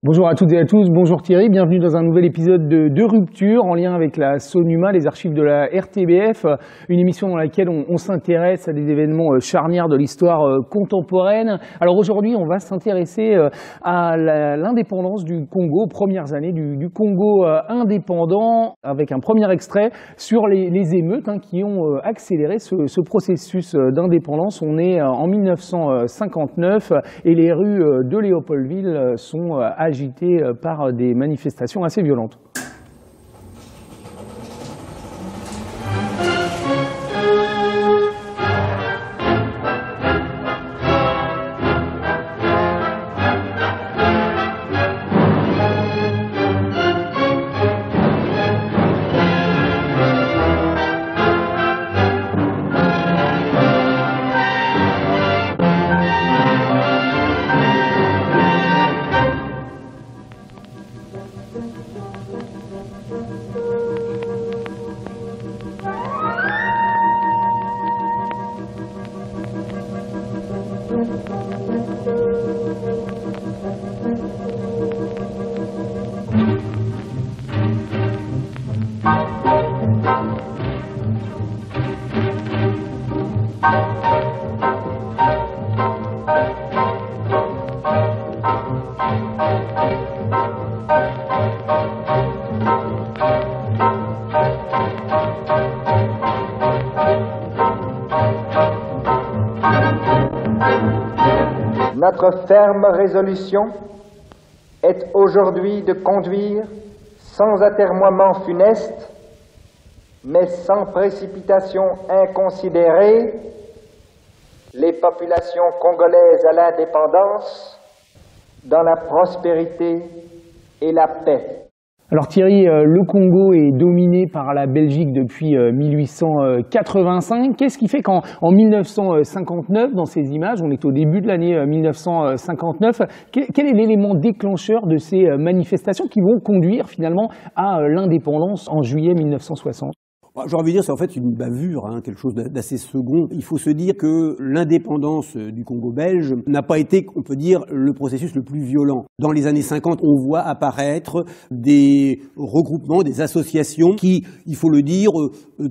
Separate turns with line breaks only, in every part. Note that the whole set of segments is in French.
Bonjour à toutes et à tous, bonjour Thierry, bienvenue dans un nouvel épisode de Rupture en lien avec la SONUMA, les archives de la RTBF, une émission dans laquelle on s'intéresse à des événements charnières de l'histoire contemporaine. Alors aujourd'hui, on va s'intéresser à l'indépendance du Congo, premières années du Congo indépendant, avec un premier extrait sur les émeutes qui ont accéléré ce processus d'indépendance. On est en 1959 et les rues de Léopoldville sont agitées par des manifestations assez violentes.
Notre ferme résolution est aujourd'hui de conduire sans atermoiement funeste, mais sans précipitation inconsidérée, les populations congolaises à l'indépendance dans la prospérité et la paix.
Alors Thierry, le Congo est dominé par la Belgique depuis 1885. Qu'est-ce qui fait qu'en 1959, dans ces images, on est au début de l'année 1959, quel est l'élément déclencheur de ces manifestations qui vont conduire finalement à l'indépendance en juillet 1960 ?
J'ai envie de dire, c'est en fait une bavure, quelque chose d'assez second. Il faut se dire que l'indépendance du Congo belge n'a pas été, on peut dire, le processus le plus violent. Dans les années 50, on voit apparaître des regroupements, des associations qui, il faut le dire,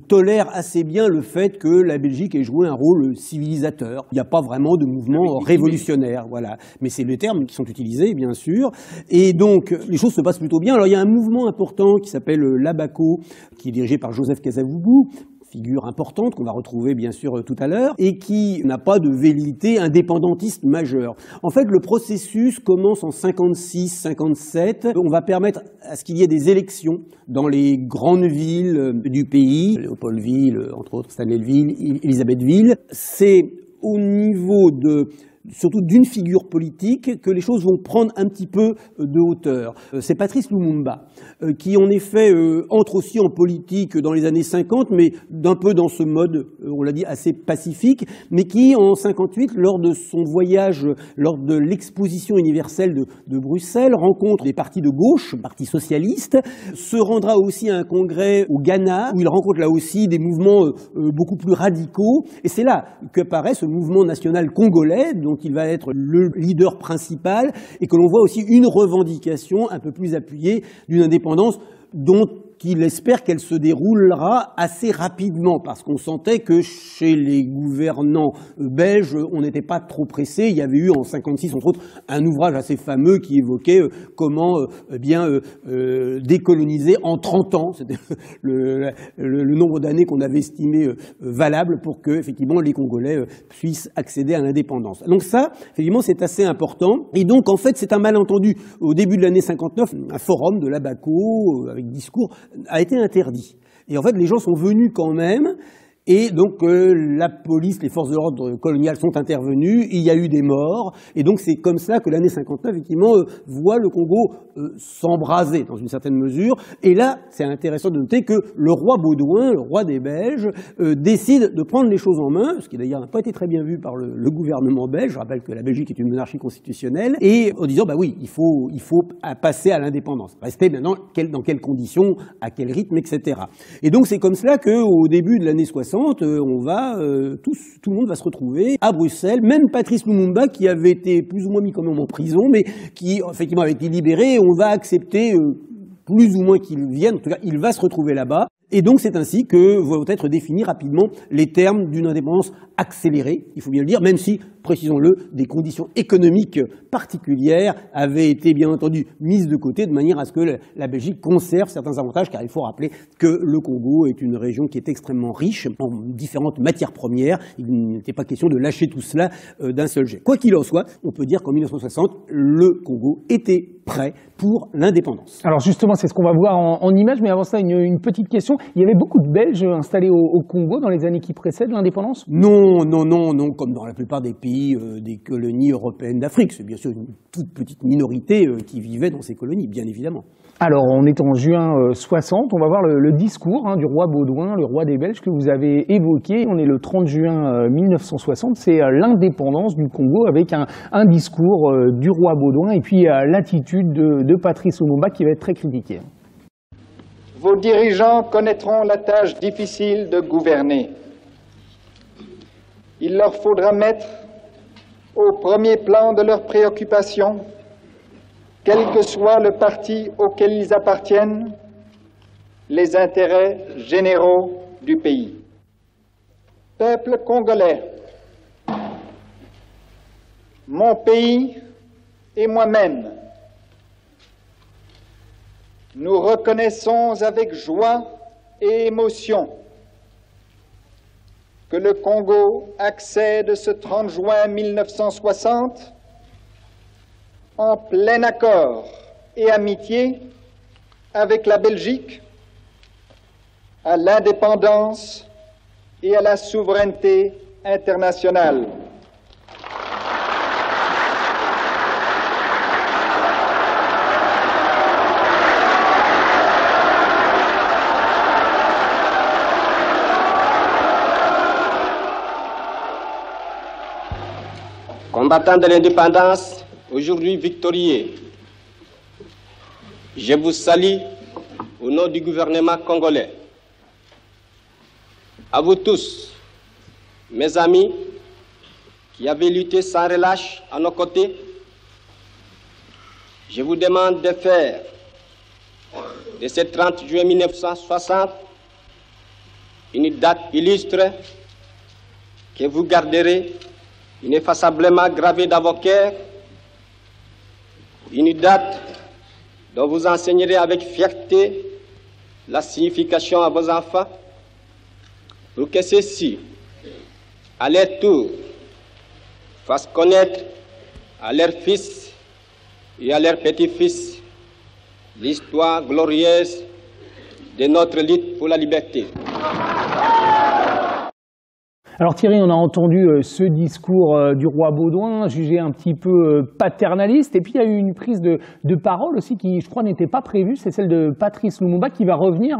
tolèrent assez bien le fait que la Belgique ait joué un rôle civilisateur. Il n'y a pas vraiment de mouvement révolutionnaire, voilà. Mais c'est les termes qui sont utilisés, bien sûr. Et donc, les choses se passent plutôt bien. Alors, il y a un mouvement important qui s'appelle l'Abaco, qui est dirigé par Joseph Kasavubu, figure importante qu'on va retrouver bien sûr tout à l'heure, et qui n'a pas de velléité indépendantiste majeure. En fait, le processus commence en 56-57. On va permettre à ce qu'il y ait des élections dans les grandes villes du pays, Léopoldville, entre autres, Stanleyville, Elisabethville. C'est au niveau surtout d'une figure politique, que les choses vont prendre un petit peu de hauteur. C'est Patrice Lumumba, qui en effet entre aussi en politique dans les années 50, mais d'un peu dans ce mode, on l'a dit, assez pacifique, mais qui en 58, lors de son voyage, lors de l'exposition universelle de Bruxelles, rencontre des partis de gauche, parti socialiste, se rendra aussi à un congrès au Ghana, où il rencontre là aussi des mouvements beaucoup plus radicaux, et c'est là qu'apparaît ce mouvement national congolais, dont il va être le leader principal, et que l'on voit aussi une revendication un peu plus appuyée d'une indépendance dont qu'il espère qu'elle se déroulera assez rapidement, parce qu'on sentait que chez les gouvernants belges, on n'était pas trop pressé. Il y avait eu en 56, entre autres, un ouvrage assez fameux qui évoquait comment décoloniser en 30 ans. C'était le nombre d'années qu'on avait estimé valable pour que, effectivement, les Congolais puissent accéder à l'indépendance. Donc ça, effectivement, c'est assez important. Et donc, en fait, c'est un malentendu. Au début de l'année 59, un forum de l'Abaco, avec discours, a été interdit. Et en fait, les gens sont venus quand même, Et donc la police, les forces de l'ordre coloniales sont intervenues, il y a eu des morts, et donc c'est comme ça que l'année 59, effectivement, voit le Congo s'embraser dans une certaine mesure. Et là, c'est intéressant de noter que le roi Baudouin, le roi des Belges, décide de prendre les choses en main, ce qui d'ailleurs n'a pas été très bien vu par le gouvernement belge. Je rappelle que la Belgique est une monarchie constitutionnelle, et en disant, bah oui, il faut passer à l'indépendance. Rester maintenant dans quelles conditions, à quel rythme, etc. Et donc c'est comme cela qu'au début de l'année 60, on va tout le monde va se retrouver à Bruxelles. Même Patrice Lumumba, qui avait été plus ou moins mis quand même en prison, mais qui effectivement avait été libéré, on va accepter plus ou moins qu'il vienne. En tout cas, il va se retrouver là-bas. Et donc c'est ainsi que vont être définis rapidement les termes d'une indépendance accélérée, il faut bien le dire, même si, précisons-le, des conditions économiques particulières avaient été bien entendu mises de côté de manière à ce que la Belgique conserve certains avantages, car il faut rappeler que le Congo est une région qui est extrêmement riche en différentes matières premières. Il n'était pas question de lâcher tout cela d'un seul jet. Quoi qu'il en soit, on peut dire qu'en 1960, le Congo était prêt pour l'indépendance.
Alors justement, c'est ce qu'on va voir en images, mais avant ça, une petite question. Il y avait beaucoup de Belges installés au Congo dans les années qui précèdent l'indépendance ?
Non, comme dans la plupart des pays des colonies européennes d'Afrique. C'est bien sûr une toute petite minorité qui vivait dans ces colonies, bien évidemment.
Alors, on est en juin 60, on va voir le discours du roi Baudouin, le roi des Belges, que vous avez évoqué. On est le 30 juin 1960, c'est l'indépendance du Congo avec un discours du roi Baudouin et puis l'attitude de Patrice Lumumba qui va être très critiquée.
Vos dirigeants connaîtront la tâche difficile de gouverner. Il leur faudra mettre au premier plan de leurs préoccupations, quel que soit le parti auquel ils appartiennent, les intérêts généraux du pays. Peuple congolais, mon pays et moi-même, nous reconnaissons avec joie et émotion que le Congo accède ce 30 juin 1960 en plein accord et amitié avec la Belgique à l'indépendance et à la souveraineté internationale.
Combattants de l'indépendance, aujourd'hui victorieux, je vous salue au nom du gouvernement congolais. À vous tous, mes amis, qui avez lutté sans relâche à nos côtés, je vous demande de faire de ce 30 juin 1960 une date illustre que vous garderez ineffaçablement gravée dans vos cœurs, une date dont vous enseignerez avec fierté la signification à vos enfants, pour que ceux-ci, à leur tour, fassent connaître à leurs fils et à leurs petits-fils l'histoire glorieuse de notre lutte pour la liberté.
Alors Thierry, on a entendu ce discours du roi Baudouin, jugé un petit peu paternaliste, et puis il y a eu une prise de parole aussi qui, je crois, n'était pas prévue, c'est celle de Patrice Lumumba qui va revenir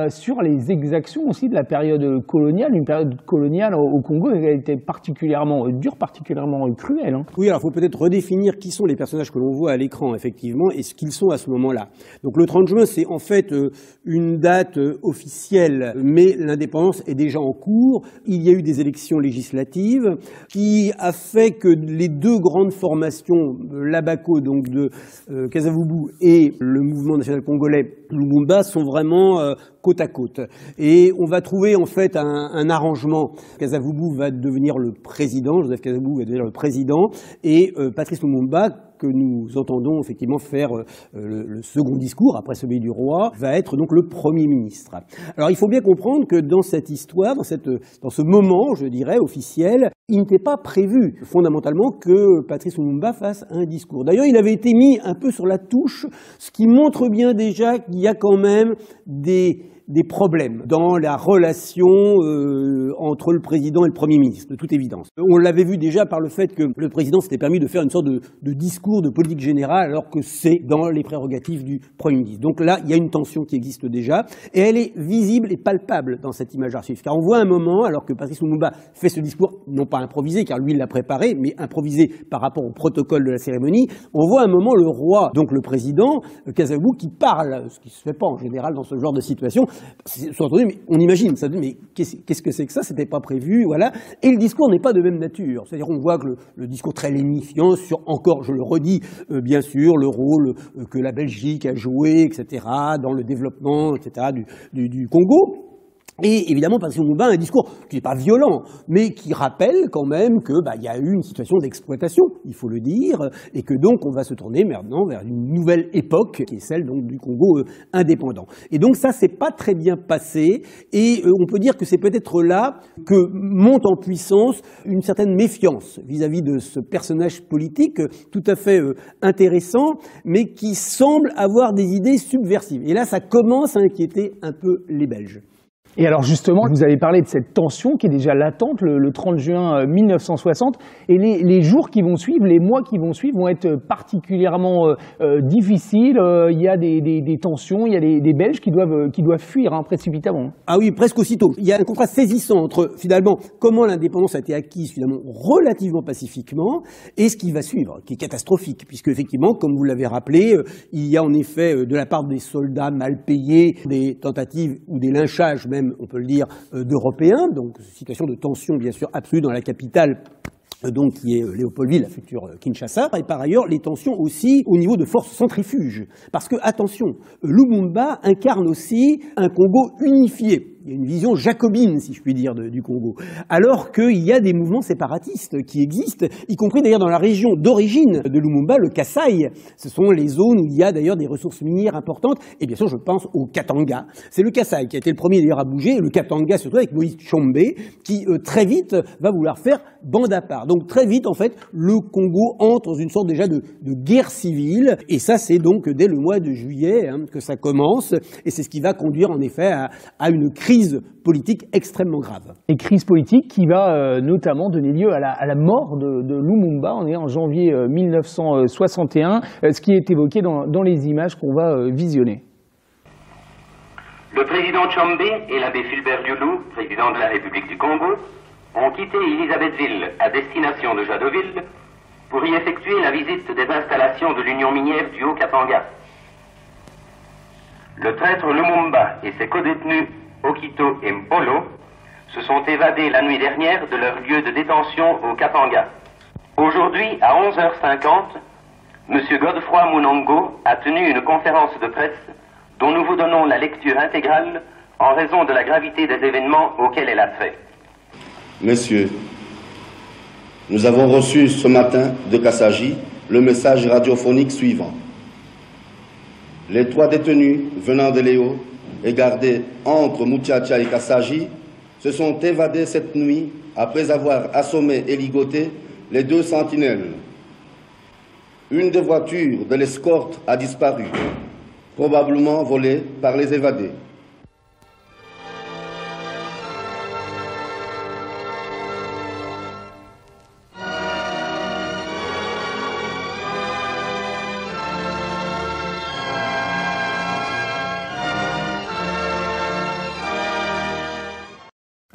sur les exactions aussi de la période coloniale, une période coloniale au Congo qui a été particulièrement dure, particulièrement cruelle. Hein.
Oui, alors il faut peut-être redéfinir qui sont les personnages que l'on voit à l'écran, effectivement, et ce qu'ils sont à ce moment-là. Donc le 30 juin, c'est en fait une date officielle, mais l'indépendance est déjà en cours. Il y a eu des élections législatives qui a fait que les deux grandes formations, l'Abaco donc de Kasavubu et le mouvement national congolais Lumumba, sont vraiment côte à côte. Et on va trouver en fait un arrangement. Kasavubu va devenir le président, Joseph Kasavubu va devenir le président, et Patrice Lumumba, que nous entendons effectivement faire le second discours après celui du roi, va être donc le Premier ministre. Alors il faut bien comprendre que dans cette histoire, dans ce moment, je dirais, officiel, Il n'était pas prévu, fondamentalement, que Patrice Lumumba fasse un discours. D'ailleurs, il avait été mis un peu sur la touche, ce qui montre bien déjà qu'il y a quand même des problèmes dans la relation entre le président et le Premier ministre, de toute évidence. On l'avait vu déjà par le fait que le président s'était permis de faire une sorte de discours de politique générale, alors que c'est dans les prérogatives du Premier ministre. Donc là, il y a une tension qui existe déjà, et elle est visible et palpable dans cette image d'archive. Car on voit un moment, alors que Patrice Lumumba fait ce discours, non pas improvisé, car lui il l'a préparé, mais improvisé par rapport au protocole de la cérémonie, on voit un moment le roi, donc le président, Kasavubu, qui parle, ce qui se fait pas en général dans ce genre de situation. Mais on imagine, ça, mais qu'est-ce que c'est que ça? C'était pas prévu, voilà. Et le discours n'est pas de même nature. C'est-à-dire, on voit que le discours très lénifiant sur, encore, je le redis, bien sûr, le rôle que la Belgique a joué, etc., dans le développement, etc., du Congo. Et évidemment, Patrice Lumumba a un discours qui n'est pas violent, mais qui rappelle quand même que y a eu une situation d'exploitation, il faut le dire, et que donc on va se tourner maintenant vers une nouvelle époque, qui est celle donc du Congo indépendant. Et donc ça, c'est pas très bien passé, et on peut dire que c'est peut-être là que monte en puissance une certaine méfiance vis-à-vis de ce personnage politique tout à fait intéressant, mais qui semble avoir des idées subversives. Et là, ça commence à inquiéter un peu les Belges.
Et alors justement, vous avez parlé de cette tension qui est déjà latente le 30 juin 1960, et les jours qui vont suivre, les mois qui vont suivre vont être particulièrement difficiles. Il y a des tensions, il y a des Belges qui doivent fuir précipitamment.
Ah oui, presque aussitôt. Il y a un contraste saisissant entre finalement comment l'indépendance a été acquise finalement relativement pacifiquement et ce qui va suivre, qui est catastrophique, puisque effectivement, comme vous l'avez rappelé, il y a en effet de la part des soldats mal payés des tentatives ou des lynchages même, on peut le dire, d'Européens, donc situation de tension bien sûr absolue dans la capitale, donc qui est Léopoldville, la future Kinshasa, et par ailleurs les tensions aussi au niveau de forces centrifuges, parce que attention, Lumumba incarne aussi un Congo unifié. Il y a une vision jacobine, si je puis dire, du Congo. Alors qu'il y a des mouvements séparatistes qui existent, y compris d'ailleurs dans la région d'origine de Lumumba, le Kasaï. Ce sont les zones où il y a d'ailleurs des ressources minières importantes. Et bien sûr, je pense au Katanga. C'est le Kasaï qui a été le premier d'ailleurs à bouger. Et le Katanga, surtout avec Moïse Tshombe, qui très vite va vouloir faire bande à part. Donc très vite, en fait, le Congo entre dans une sorte déjà de guerre civile. Et ça, c'est donc dès le mois de juillet que ça commence. Et c'est ce qui va conduire en effet à une crise politique extrêmement grave.
Et crise politique qui va notamment donner lieu à la mort de Lumumba. On est en janvier 1961, ce qui est évoqué dans les images qu'on va visionner.
Le président Tshombe et l'abbé Fulbert Diolou, président de la République du Congo, ont quitté Elisabethville à destination de Jadoville pour y effectuer la visite des installations de l'Union minière du Haut-Katanga. Le traître Lumumba et ses codétenus Okito et Mpolo se sont évadés la nuit dernière de leur lieu de détention au Katanga. Aujourd'hui, à 11h50, M. Godefroy Munongo a tenu une conférence de presse dont nous vous donnons la lecture intégrale en raison de la gravité des événements auxquels elle a trait.
Messieurs, nous avons reçu ce matin de Kassaji le message radiophonique suivant. Les 3 détenus venant de Léo et gardés entre Moutiatia et Kassaji se sont évadés cette nuit après avoir assommé et ligoté les 2 sentinelles. Une des voitures de l'escorte a disparu, probablement volée par les évadés.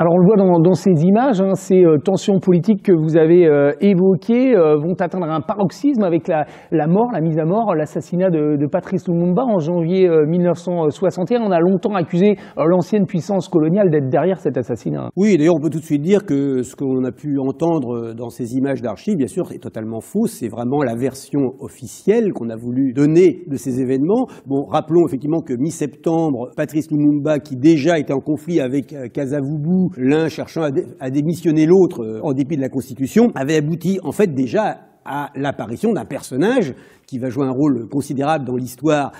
Alors on le voit dans ces images, ces tensions politiques que vous avez évoquées vont atteindre un paroxysme avec la mort, la mise à mort, l'assassinat de Patrice Lumumba en janvier 1961. On a longtemps accusé l'ancienne puissance coloniale d'être derrière cet assassinat.
Oui, d'ailleurs on peut tout de suite dire que ce qu'on a pu entendre dans ces images d'archives, bien sûr, est totalement faux. C'est vraiment la version officielle qu'on a voulu donner de ces événements. Bon, rappelons effectivement que mi-septembre, Patrice Lumumba, qui déjà était en conflit avec Kasavubu, l'un cherchant à démissionner l'autre en dépit de la Constitution, avait abouti en fait déjà à l'apparition d'un personnage qui va jouer un rôle considérable dans l'histoire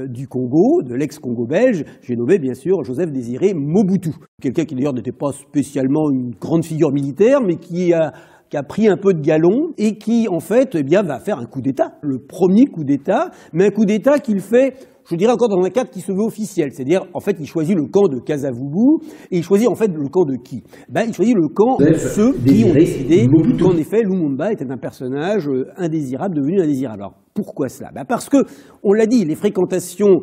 du Congo, de l'ex-Congo belge. J'ai nommé bien sûr Joseph Désiré Mobutu. Quelqu'un qui d'ailleurs n'était pas spécialement une grande figure militaire, mais qui a pris un peu de galon et qui, en fait, eh bien, va faire un coup d'État. Le premier coup d'État, mais un coup d'État qu'il fait, je dirais encore dans un cadre qui se veut officiel. C'est-à-dire, en fait, il choisit le camp de Kasavubu et il choisit en fait le camp de qui? Il choisit le camp de ceux qui ont décidé qu'en effet, Lumumba était un personnage indésirable, devenu indésirable. Alors, pourquoi cela? Parce que, on l'a dit, les fréquentations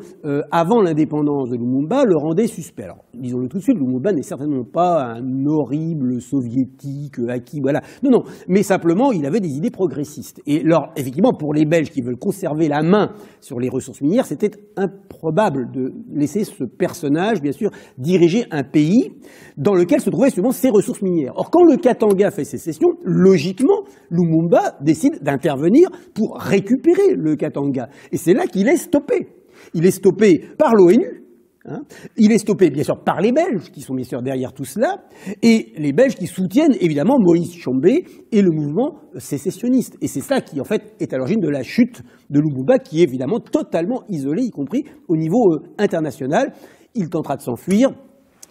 avant l'indépendance de Lumumba le rendaient suspect. Alors, disons-le tout de suite, Lumumba n'est certainement pas un horrible soviétique acquis, voilà. Non, non, mais simplement, il avait des idées progressistes. Et alors, effectivement, pour les Belges qui veulent conserver la main sur les ressources minières, c'était improbable de laisser ce personnage, bien sûr, diriger un pays dans lequel se trouvaient justement ces ressources minières. Or, quand le Katanga fait sécession, logiquement, Lumumba décide d'intervenir pour récupérer le Katanga. Et c'est là qu'il est stoppé. Il est stoppé par l'ONU. Il est stoppé, bien sûr, par les Belges, qui sont bien sûr derrière tout cela, et les Belges qui soutiennent, évidemment, Moïse Tshombe et le mouvement sécessionniste. Et c'est ça qui, en fait, est à l'origine de la chute de Lumumba, qui est évidemment totalement isolé, y compris au niveau international. Il tentera de s'enfuir.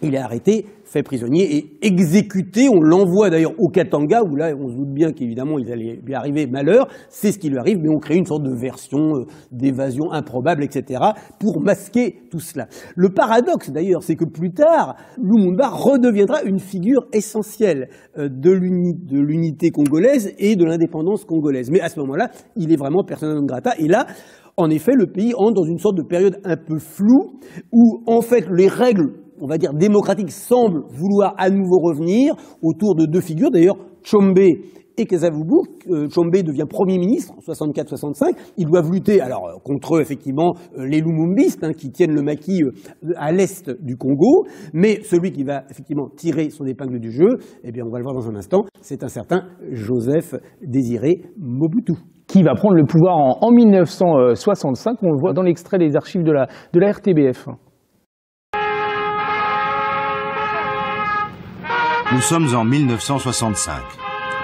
Il est arrêté, fait prisonnier et exécuté. On l'envoie d'ailleurs au Katanga, où là, on se doute bien qu'évidemment, il allait lui arriver malheur. C'est ce qui lui arrive, mais on crée une sorte de version d'évasion improbable, etc., pour masquer tout cela. Le paradoxe, d'ailleurs, c'est que plus tard, Lumumba redeviendra une figure essentielle de l'unité congolaise et de l'indépendance congolaise. Mais à ce moment-là, il est vraiment persona non grata. Et là, en effet, le pays entre dans une sorte de période un peu floue, où, en fait, les règles, on va dire, démocratique, semble vouloir à nouveau revenir autour de deux figures. D'ailleurs, Tshombe et Kasavubu. Tshombe devient Premier ministre en 64-65. Ils doivent lutter alors contre, effectivement, les Lumumbistes qui tiennent le maquis à l'est du Congo. Mais celui qui va, effectivement, tirer son épingle du jeu, eh bien, on va le voir dans un instant, c'est un certain Joseph Désiré Mobutu.
Qui va prendre le pouvoir en 1965. On le voit dans l'extrait des archives de la RTBF.
Nous sommes en 1965.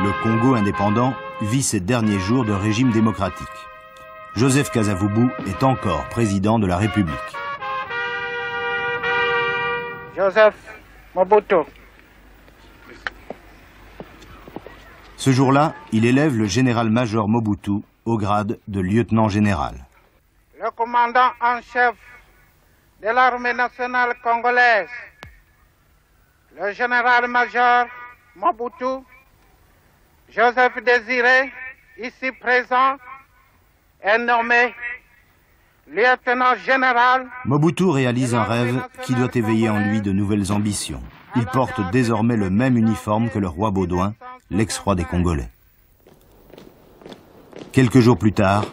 Le Congo indépendant vit ses derniers jours de régime démocratique. Joseph Kasavubu est encore président de la République.
Joseph Mobutu.
Ce jour-là, il élève le général-major Mobutu au grade de lieutenant-général.
Le commandant en chef de l'armée nationale congolaise, le général-major Mobutu, Joseph Désiré, ici présent, est nommé lieutenant général.
Mobutu réalise un rêve qui doit éveiller en lui de nouvelles ambitions. Il porte désormais le même uniforme que le roi Baudouin, l'ex-roi des Congolais. Quelques jours plus tard,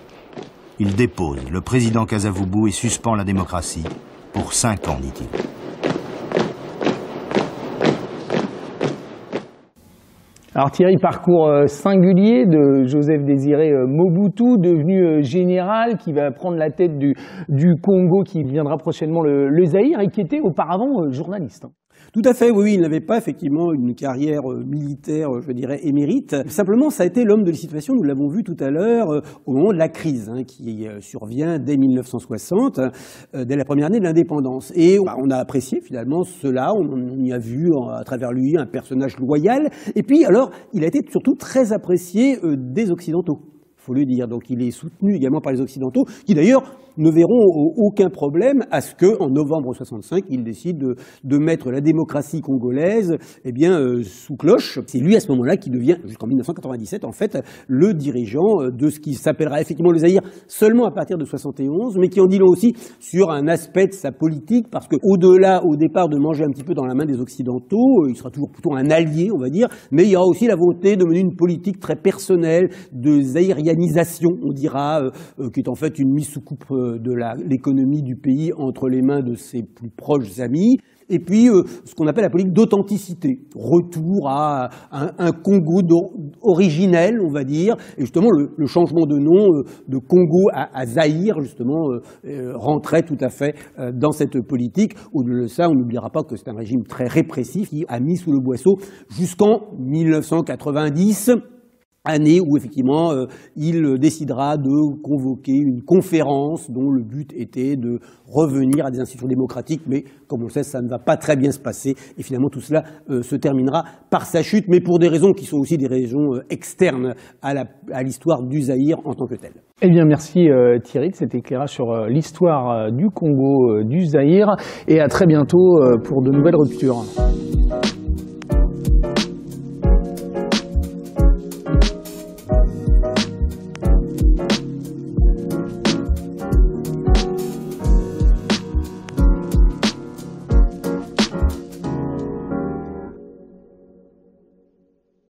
il dépose le président Kasavubu et suspend la démocratie pour 5 ans, dit-il.
Alors Thierry, parcours singulier de Joseph Désiré Mobutu, devenu général, qui va prendre la tête du Congo, qui deviendra prochainement le Zaïre, et qui était auparavant journaliste.
Tout à fait, oui, il n'avait pas effectivement une carrière militaire, je dirais, émérite. Simplement, ça a été l'homme de la situation, nous l'avons vu tout à l'heure, au moment de la crise qui survient dès 1960, dès la première année de l'indépendance. Et on a apprécié finalement cela, on y a vu à travers lui un personnage loyal. Et puis alors, il a été surtout très apprécié des Occidentaux. Il faut le dire. Donc il est soutenu également par les Occidentaux, qui d'ailleurs ne verront aucun problème à ce qu'en novembre 65, il décide de mettre la démocratie congolaise sous cloche. C'est lui à ce moment-là qui devient, jusqu'en 1997, en fait, le dirigeant de ce qui s'appellera effectivement le Zaïre seulement à partir de 71, mais qui en dit long aussi sur un aspect de sa politique, parce que au-delà, au départ, de manger un petit peu dans la main des Occidentaux, il sera toujours plutôt un allié, on va dire, mais il y aura aussi la volonté de mener une politique très personnelle, de zaïrianisation, on dira, qui est en fait une mise sous coupe de l'économie du pays entre les mains de ses plus proches amis. Et puis, ce qu'on appelle la politique d'authenticité. Retour à un Congo originel, on va dire. Et justement, le changement de nom de Congo à Zaïre, justement, rentrait tout à fait dans cette politique. Au-delà de ça, on n'oubliera pas que c'est un régime très répressif qui a mis sous le boisseau jusqu'en 1990 année où effectivement il décidera de convoquer une conférence dont le but était de revenir à des institutions démocratiques, mais comme on le sait, ça ne va pas très bien se passer et finalement tout cela se terminera par sa chute, mais pour des raisons qui sont aussi des raisons externes à l'histoire du Zaïre en tant que tel.
Eh bien, merci Thierry de cet éclairage sur l'histoire du Congo, du Zaïre, et à très bientôt pour de nouvelles ruptures.